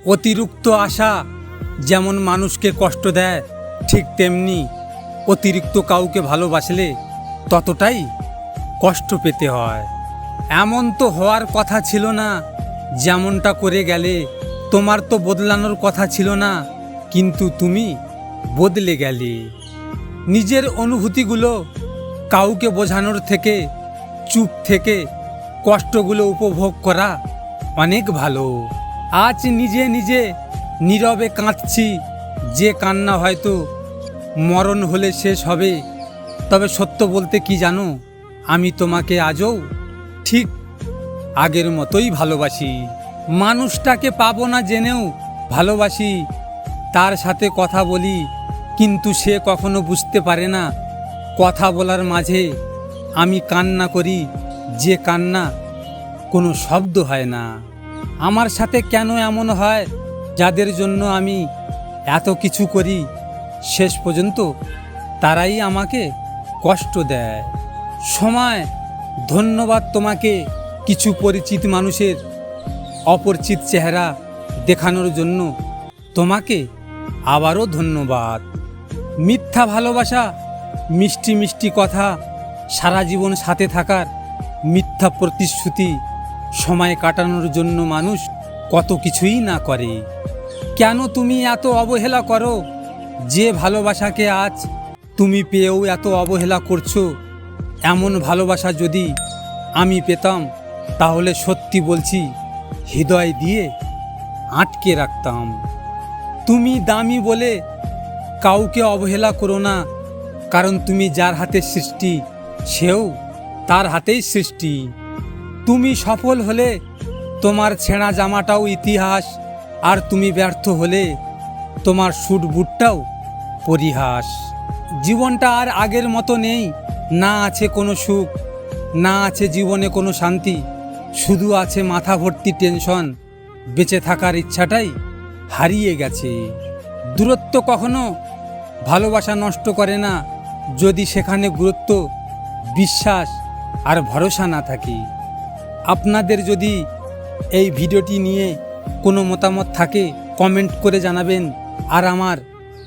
অতিরিক্ত আশা যেমন মানুষকে কষ্ট দেয়, ঠিক তেমনি অতিরিক্ত কাউকে ভালোবাসলে ততটাই কষ্ট পেতে হয়। এমন তো হওয়ার কথা ছিল না, যেমনটা করে গেলে। তোমার তো বদলানোর কথা ছিল না, কিন্তু তুমি বদলে গেলে। নিজের অনুভূতিগুলো কাউকে বোঝানোর থেকে চুপ থেকে কষ্টগুলো উপভোগ করা অনেক ভালো। আজ নিজে নিজে নীরবে কাঁদছি, যে কান্না হয়তো মরণ হলে শেষ হবে। তবে সত্য বলতে কি জানো, আমি তোমাকে আজও ঠিক আগের মতোই ভালোবাসি। মানুষটাকে পাবো না জেনেও ভালোবাসি, তার সাথে কথা বলি, কিন্তু সে কখনো বুঝতে পারে না কথা বলার মাঝে আমি কান্না করি, যে কান্না কোনো শব্দ হয় না। আমার সাথে কেন এমন হয়, যাদের জন্য আমি এত কিছু করি, শেষ পর্যন্ত তারাই আমাকে কষ্ট দেয়। সময়, ধন্যবাদ তোমাকে কিছু পরিচিত মানুষের অপরিচিত চেহারা দেখানোর জন্য। তোমাকে আবারও ধন্যবাদ। মিথ্যা ভালোবাসা, মিষ্টি মিষ্টি কথা, সারা জীবন সাথে থাকার মিথ্যা প্রতিশ্রুতি, সময় কাটানোর জন্য মানুষ কত কিছুই না করে। কেন তুমি এত অবহেলা করো? যে ভালোবাসাকে আজ তুমি পেয়েও এত অবহেলা করছো, এমন ভালোবাসা যদি আমি পেতাম, তাহলে সত্যি বলছি হৃদয় দিয়ে আটকে রাখতাম। তুমি দামি বলে কাউকে অবহেলা করো না, কারণ তুমি যার হাতে সৃষ্টি, সেও তার হাতেই সৃষ্টি। তুমি সফল হলে তোমার ছেঁড়া জামাটাও ইতিহাস, আর তুমি ব্যর্থ হলে তোমার স্যুট বুটটাও পরিহাস। জীবনটা আর আগের মতো নেই, না আছে কোনো সুখ, না আছে জীবনে কোনো শান্তি, শুধু আছে মাথা ভর্তি টেনশন। বেঁচে থাকার ইচ্ছাটাই হারিয়ে গেছে। দূরত্ব কখনো ভালোবাসা নষ্ট করে না, যদি সেখানে গুরুত্ব, বিশ্বাস আর ভরসা না থাকে। আপনাদের যদি এই ভিডিওটি নিয়ে কোনো মতামত থাকে, কমেন্ট করে জানাবেন, আর আমার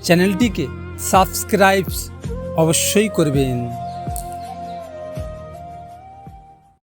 চ্যানেলটিকে সাবস্ক্রাইব অবশ্যই করবেন।